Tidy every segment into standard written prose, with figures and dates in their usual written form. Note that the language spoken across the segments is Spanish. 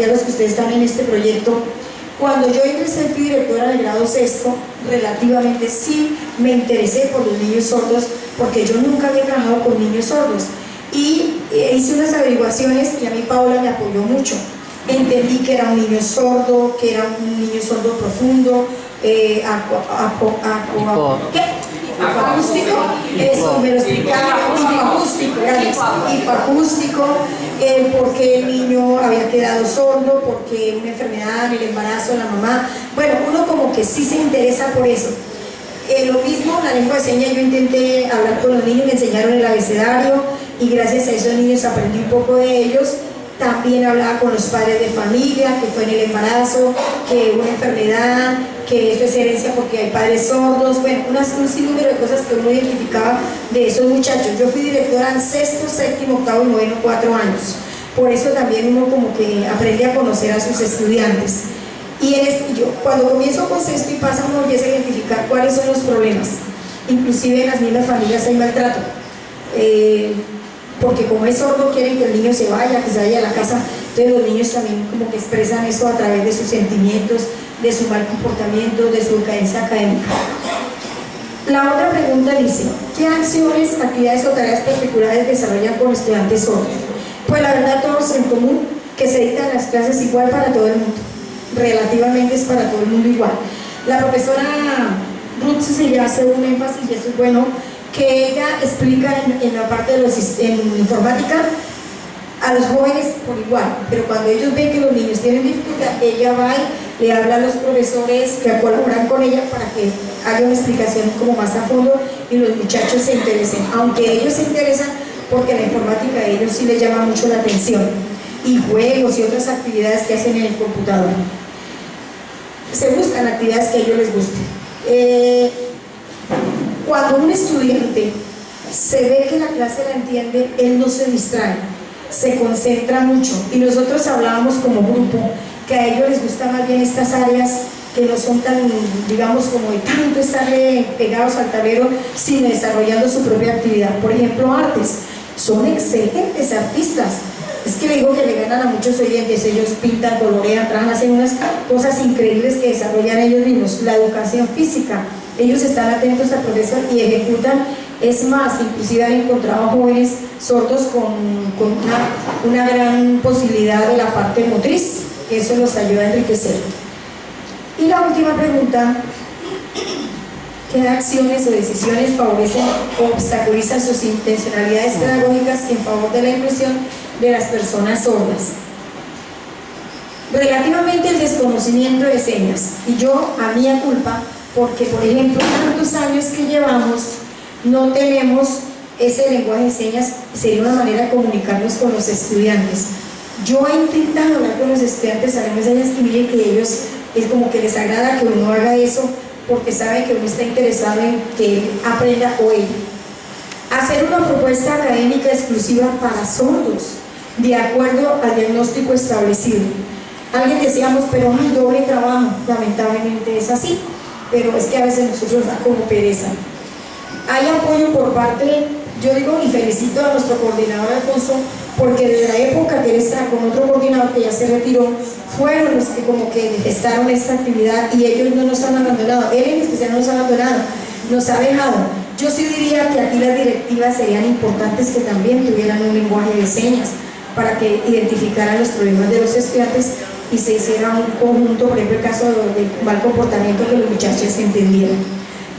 aquí a los que ustedes están en este proyecto. Cuando yo ingresé, fui directora del grado sexto, relativamente sí me interesé por los niños sordos, porque yo nunca había trabajado con niños sordos. Y hice unas averiguaciones y a mí Paola me apoyó mucho. Entendí que era un niño sordo, que era un niño sordo profundo, hipoacústico, eso me lo explicaba, hipoacústico, porque el niño había quedado sordo, porque una enfermedad, el embarazo, la mamá. Bueno, uno como que sí se interesa por eso. Lo mismo, la lengua de señas, yo intenté hablar con los niños, me enseñaron el abecedario y gracias a esos niños aprendí un poco de ellos. También hablaba con los padres de familia, que fue en el embarazo, que una enfermedad, que esto es herencia porque hay padres sordos, bueno, un sinnúmero de cosas que uno identificaba de esos muchachos. Yo fui directora en sexto, séptimo, octavo y noveno, 4 años. Por eso también uno como que aprende a conocer a sus estudiantes. Y yo, cuando comienzo con sexto y pasa, uno empieza a identificar cuáles son los problemas. Inclusive en las mismas familias hay maltrato. Porque como es sordo quieren que el niño se vaya, que se vaya a la casa, entonces los niños también como que expresan eso a través de sus sentimientos, de su mal comportamiento, de su decadencia académica. La otra pregunta dice, ¿qué acciones, actividades o tareas particulares desarrollan con estudiantes sordos? Pues la verdad todos en común, que se dictan las clases igual para todo el mundo, relativamente es para todo el mundo igual. La profesora Ruth se le hace un énfasis y eso es bueno, que ella explica en la parte de en informática a los jóvenes por igual, pero cuando ellos ven que los niños tienen dificultad, ella va y le habla a los profesores que colaboran con ella para que haya una explicación como más a fondo y los muchachos se interesen, aunque ellos se interesan porque la informática a ellos sí les llama mucho la atención, y juegos y otras actividades que hacen en el computador. Se buscan actividades que a ellos les gusten. Cuando un estudiante se ve que la clase la entiende, él no se distrae, se concentra mucho. Y nosotros hablábamos como grupo que a ellos les gustan más bien estas áreas que no son tan, digamos, como de tanto estar pegados al tablero, sino desarrollando su propia actividad. Por ejemplo, artes. Son excelentes artistas. Es que le digo que le ganan a muchos oyentes. Ellos pintan, colorean, trabajan, hacen unas cosas increíbles que desarrollan ellos mismos. La educación física. Ellos están atentos al profesor y ejecutan. Es más, inclusive han encontrado jóvenes sordos con una gran posibilidad de la parte motriz, que eso los ayuda a enriquecer. Y la última pregunta, ¿qué acciones o decisiones favorecen o obstaculizan sus intencionalidades pedagógicas en favor de la inclusión de las personas sordas? Relativamente el desconocimiento de señas, y yo a mí a culpa, porque por ejemplo tantos años que llevamos no tenemos ese lenguaje de señas, sería una manera de comunicarnos con los estudiantes. Yo he intentado hablar con los estudiantes a lenguaje de señas y miren que ellos es como que les agrada que uno haga eso porque saben que uno está interesado en que él aprenda o ella. Hacer una propuesta académica exclusiva para sordos de acuerdo al diagnóstico establecido. Alguien decíamos, pero hay doble trabajo, lamentablemente es así, pero es que a veces nosotros da como pereza. Hay apoyo por parte, yo digo, y felicito a nuestro coordinador Alfonso, porque desde la época que él está con otro coordinador que ya se retiró, fueron los que como que gestaron esta actividad y ellos no nos han abandonado, él en especial no nos ha abandonado, nos ha dejado. Yo sí diría que aquí las directivas serían importantes que también tuvieran un lenguaje de señas para que identificaran los problemas de los estudiantes y se hiciera un conjunto, por ejemplo el caso del mal comportamiento, que los muchachos entendieran.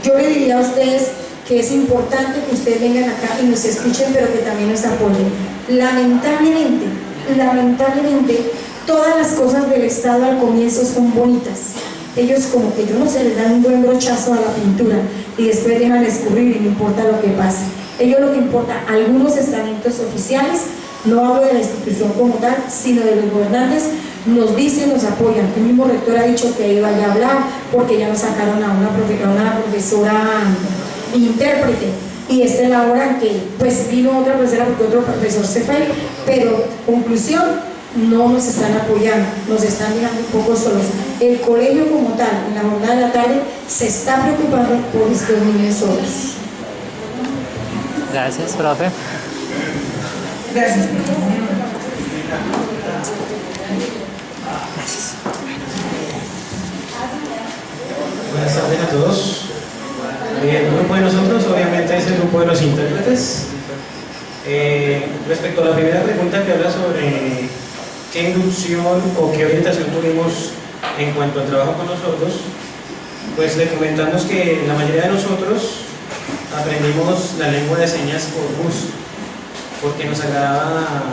Yo le diría a ustedes que es importante que ustedes vengan acá y nos escuchen, pero que también nos apoyen. Lamentablemente, todas las cosas del Estado al comienzo son bonitas. Ellos como que yo no sé, les dan un buen brochazo a la pintura y después dejan escurrir y no importa lo que pase. Ellos lo que importa, algunos estamentos oficiales, no hablo de la institución como tal, sino de los gobernantes, nos dicen, nos apoyan. El mismo rector ha dicho que iba a hablar porque ya nos sacaron a una profesora intérprete, y esta es la hora en que pues vino otra profesora porque otro profesor se fue, pero conclusión, no nos están apoyando, nos están dejando un poco solos. El colegio como tal, en la jornada de la tarde, se está preocupando por estos niños solos. Gracias, profe. Gracias. todos. El grupo de nosotros obviamente es el grupo de los intérpretes. Respecto a la primera pregunta que habla sobre qué inducción o qué orientación tuvimos en cuanto al trabajo con nosotros, pues le comentamos que la mayoría de nosotros aprendimos la lengua de señas por gusto, porque nos agradaba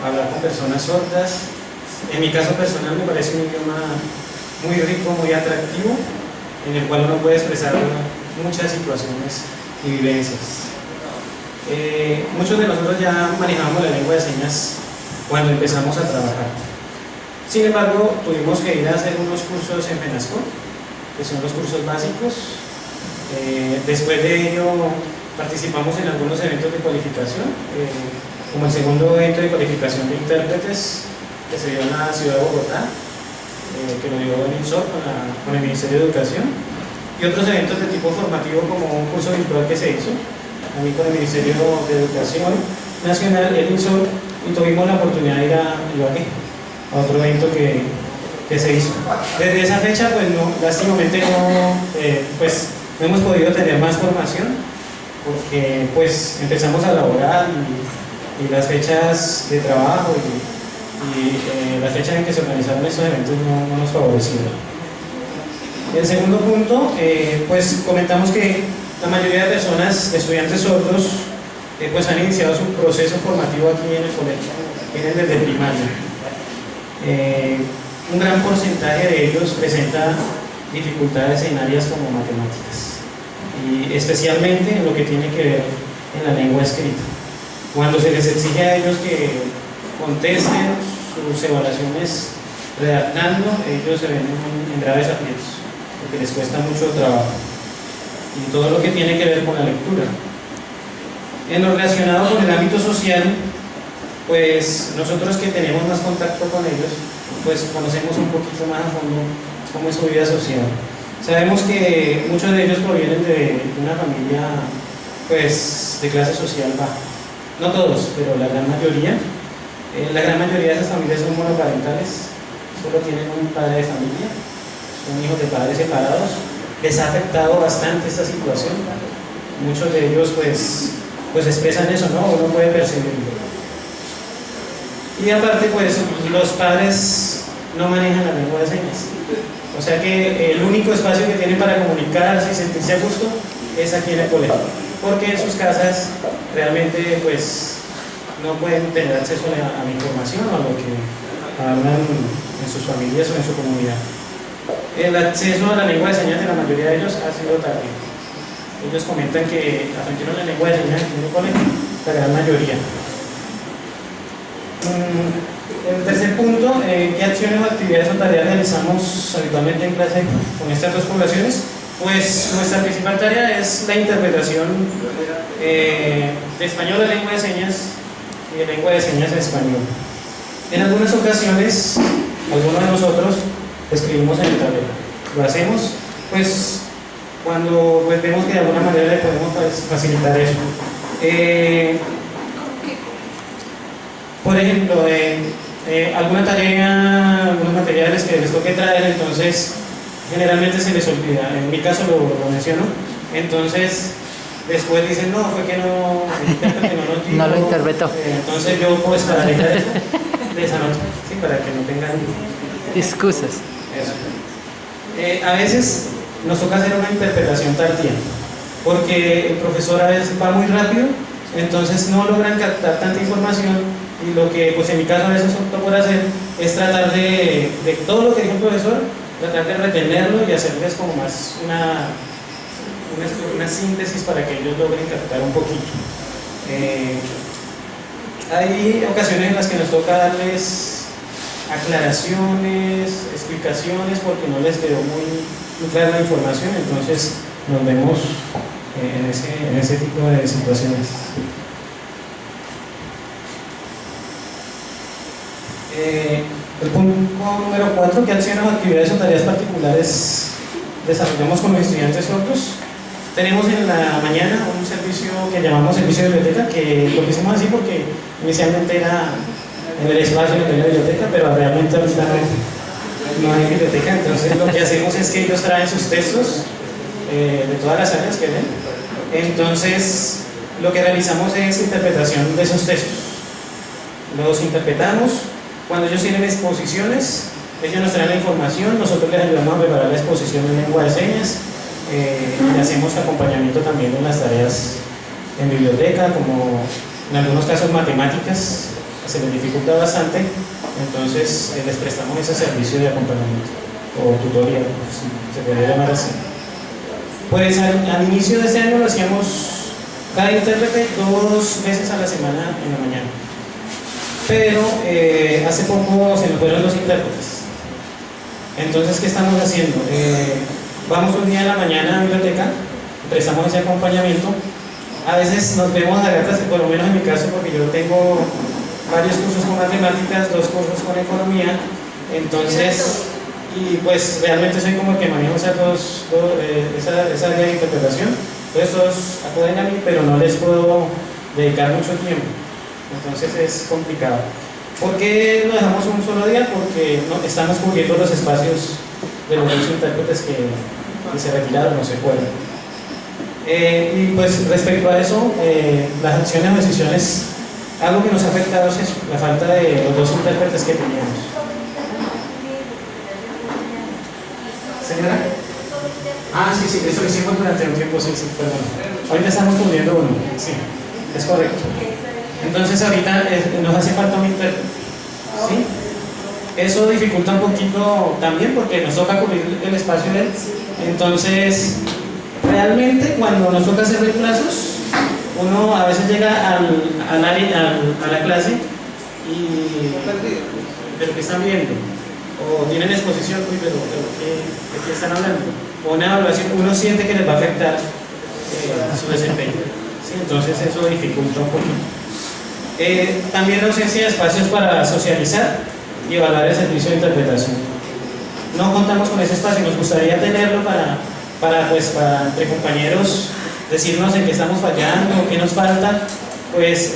hablar con personas sordas. En mi caso personal me parece un idioma muy rico, muy atractivo, en el cual uno puede expresar muchas situaciones y vivencias. Muchos de nosotros ya manejábamos la lengua de señas cuando empezamos a trabajar. Sin embargo, tuvimos que ir a hacer unos cursos en FENASCO, que son los cursos básicos. Después de ello participamos en algunos eventos de cualificación, como el segundo evento de cualificación de intérpretes que se dio en la ciudad de Bogotá, que lo dio el INSOR con el Ministerio de Educación, y otros eventos de tipo formativo como un curso virtual que se hizo también con el Ministerio de Educación Nacional, el INSOR, y tuvimos la oportunidad de ir a Ibagué, a otro evento que se hizo. Desde esa fecha, pues no, lástimamente pues no hemos podido tener más formación, porque pues empezamos a laborar y las fechas de trabajo y las fechas en que se organizaron estos eventos no nos favorecieron. El segundo punto, pues comentamos que la mayoría de personas, estudiantes sordos, pues han iniciado su proceso formativo aquí en el colegio, vienen desde primaria. Un gran porcentaje de ellos presenta dificultades en áreas como matemáticas, y especialmente en lo que tiene que ver en la lengua escrita. Cuando se les exige a ellos que contesten sus evaluaciones redactando, ellos se ven en graves aprietos, porque les cuesta mucho trabajo, y todo lo que tiene que ver con la lectura. En lo relacionado con el ámbito social, pues nosotros que tenemos más contacto con ellos, pues conocemos un poquito más a fondo cómo es su vida social. Sabemos que muchos de ellos provienen de una familia pues de clase social baja. No todos, pero la gran mayoría. La gran mayoría de esas familias son monoparentales, solo tienen un padre de familia, son hijos de padres separados. Les ha afectado bastante esta situación. Muchos de ellos pues expresan eso, ¿no? Uno puede percibirlo. Y aparte, pues los padres no manejan la lengua de señas. O sea que el único espacio que tienen para comunicarse y sentirse a gusto es aquí en el colegio, porque en sus casas realmente pues no pueden tener acceso a la información o a lo que hablan en sus familias o en su comunidad. El acceso a la lengua de señas de la mayoría de ellos ha sido tardío. Ellos comentan que aprendieron la lengua de señas en el colegio, la gran mayoría. El tercer punto, ¿qué acciones o actividades o tareas realizamos habitualmente en clase con estas dos poblaciones? Pues nuestra principal tarea es la interpretación de español a lengua de señas y de lengua de señas a español. En algunas ocasiones, algunos de nosotros escribimos en el tablero. Lo hacemos pues cuando pues, vemos que de alguna manera le podemos facilitar eso. Por ejemplo, alguna tarea, algunos materiales que les toque traer, entonces generalmente se les olvida. En mi caso lo menciono. Entonces después dicen, no, fue que no nos dijo, no lo interpretó. Entonces yo pues para dejar eso, les anoto, ¿sí? Para que no tengan excusas. Eso. A veces nos toca hacer una interpretación tardía, porque el profesor a veces va muy rápido, entonces no logran captar tanta información, y lo que pues en mi caso a veces opto por hacer es tratar de todo lo que dijo el profesor, tratar de retenerlo y hacerles como más una síntesis para que ellos logren captar un poquito. Hay ocasiones en las que nos toca darles aclaraciones, explicaciones, porque no les quedó muy clara la información, entonces nos vemos en ese tipo de situaciones. El punto número 4, ¿qué acciones o actividades o tareas particulares desarrollamos con los estudiantes sordos? Tenemos en la mañana un servicio que llamamos servicio de biblioteca, que lo hicimos así porque inicialmente era en el espacio de la biblioteca, pero realmente ahorita no hay biblioteca. Entonces lo que hacemos es que ellos traen sus textos de todas las áreas que ven. Entonces, lo que realizamos es interpretación de esos textos. Los interpretamos. Cuando ellos tienen exposiciones, ellos nos traen la información, nosotros les ayudamos a preparar la exposición en lengua de señas, y hacemos acompañamiento también en las tareas en biblioteca, como en algunos casos matemáticas, se les dificulta bastante, entonces les prestamos ese servicio de acompañamiento o tutoría, si se podría llamar así. Pues al inicio de este año lo hacíamos cada intérprete 2 veces a la semana en la mañana, pero hace poco se nos fueron los intérpretes. Entonces, ¿qué estamos haciendo? Vamos un día en la mañana a la biblioteca, prestamos ese acompañamiento. A veces nos vemos a gatas, por lo menos en mi caso, porque yo tengo varios cursos con matemáticas, 2 cursos con economía, entonces, y pues realmente soy como el que manejo esa área de interpretación. Entonces todos acuden a mí, pero no les puedo dedicar mucho tiempo, entonces es complicado. ¿Por qué lo dejamos un solo día? Porque no, estamos cubriendo los espacios de los 2 intérpretes que se retiraron o se fueron. Y pues respecto a eso, las acciones o decisiones, algo que nos ha afectado es eso, la falta de los 2 intérpretes que teníamos. ¿Señora? Ah, sí, eso lo hicimos durante un tiempo, sí, perdón. Ahorita estamos cubriendo uno, sí, es correcto. Entonces ahorita nos hace falta un intérprete, ¿sí? Eso dificulta un poquito también porque nos toca cubrir el espacio de él. Entonces, realmente cuando nos toca hacer reemplazos, uno a veces llega a la clase y ¿pero qué están viendo? O tienen exposición, uy, pero ¿de qué están hablando? O una evaluación, uno siente que les va a afectar su desempeño, ¿sí? Entonces eso dificulta un poquito. También la ausencia de espacios para socializar y evaluar el servicio de interpretación. No contamos con ese espacio, nos gustaría tenerlo para entre compañeros decirnos en qué estamos fallando, qué nos falta. Pues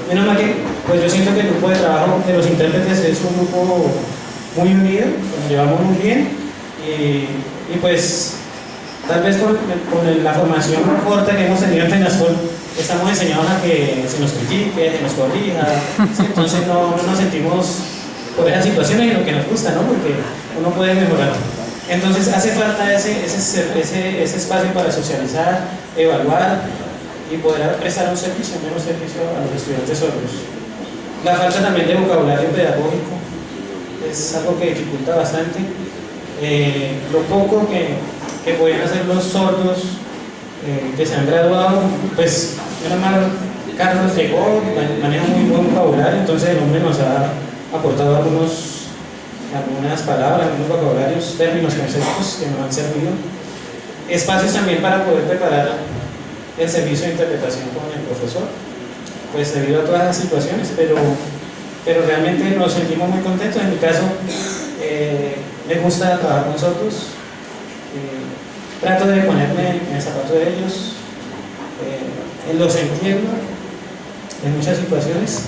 menos mal que pues yo siento que el grupo de trabajo de los intérpretes es un grupo muy unido, nos llevamos muy bien y pues tal vez con la formación corta que hemos tenido en FENASCOL estamos enseñados a que se nos critique, se nos corrija, ¿sí? Entonces no nos sentimos por esas situaciones y lo que nos gusta, ¿no? Porque uno puede mejorar. Entonces hace falta ese espacio para socializar, evaluar y poder prestar un menos servicio a los estudiantes sordos. La falta también de vocabulario pedagógico es algo que dificulta bastante. Lo poco que pueden hacer los sordos que se han graduado, pues menos mal Carlos llegó, maneja muy buen vocabulario, entonces el hombre nos ha aportado algunas palabras, algunos vocabularios, términos, conceptos que nos han servido. Espacios también para poder preparar el servicio de interpretación con el profesor, pues debido a todas las situaciones, pero realmente nos sentimos muy contentos. En mi caso, me gusta trabajar con nosotros, trato de ponerme en el zapato de ellos, los entiendo en muchas situaciones.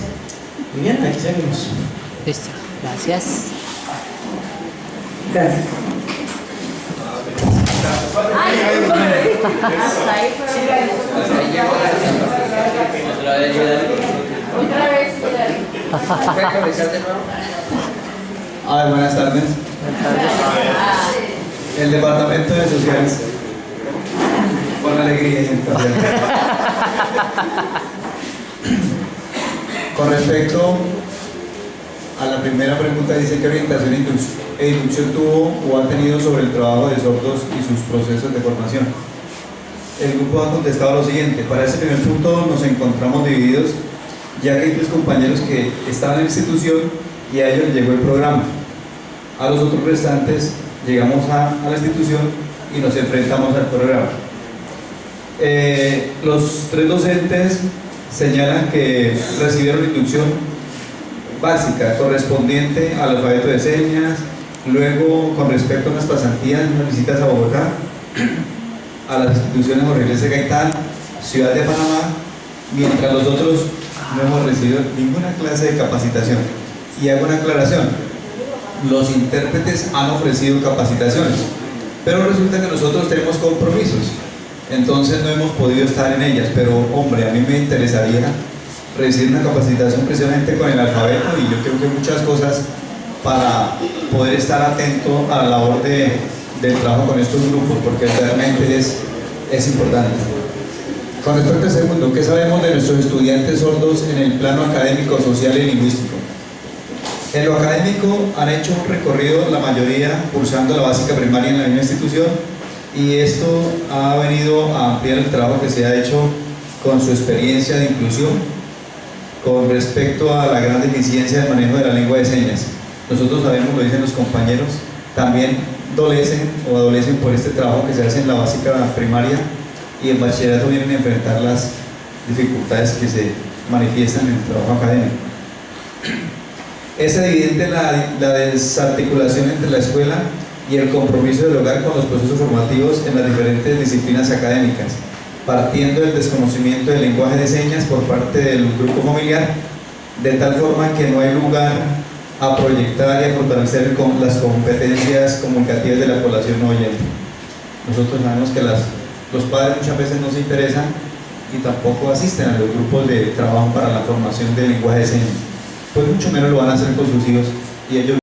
Y bien, aquí seguimos. Listo, gracias. Gracias. Buenas tardes. El Departamento de Sociales. Con alegría y entusiasmo. Con respecto a la primera pregunta, dice qué orientación e inducción tuvo o ha tenido sobre el trabajo de sordos y sus procesos de formación. El grupo ha contestado lo siguiente: para ese primer punto nos encontramos divididos, ya que hay 3 compañeros que estaban en la institución y a ellos llegó el programa. A los otros restantes llegamos a la institución y nos enfrentamos al programa. Los 3 docentes señalan que recibieron inducción básica correspondiente al alfabeto de señas, luego con respecto a unas pasantías, unas visitas a Bogotá, a las instituciones Jorge Eliezer Gaitán, Ciudad de Panamá, mientras los otros no hemos recibido ninguna clase de capacitación. Y hago una aclaración: los intérpretes han ofrecido capacitaciones, pero resulta que nosotros tenemos compromisos, entonces no hemos podido estar en ellas, pero hombre, a mí me interesaría recibir una capacitación precisamente con el alfabeto, y yo creo que muchas cosas para poder estar atento a la labor del trabajo con estos grupos, porque realmente es importante. Con respecto al segundo, ¿qué sabemos de nuestros estudiantes sordos en el plano académico, social y lingüístico? En lo académico han hecho un recorrido, la mayoría cursando la básica primaria en la misma institución, y esto ha venido a ampliar el trabajo que se ha hecho con su experiencia de inclusión con respecto a la gran deficiencia del manejo de la lengua de señas. Nosotros sabemos, lo dicen los compañeros, también adolecen por este trabajo que se hace en la básica primaria, y en bachillerato vienen a enfrentar las dificultades que se manifiestan en el trabajo académico. Es evidente la desarticulación entre la escuela y el compromiso del hogar con los procesos formativos en las diferentes disciplinas académicas, partiendo del desconocimiento del lenguaje de señas por parte del grupo familiar, de tal forma que no hay lugar a proyectar y a fortalecer las competencias comunicativas de la población no oyente. Nosotros sabemos que los padres muchas veces no se interesan y tampoco asisten a los grupos de trabajo para la formación del lenguaje de señas, pues mucho menos lo van a hacer con sus hijos, y ellos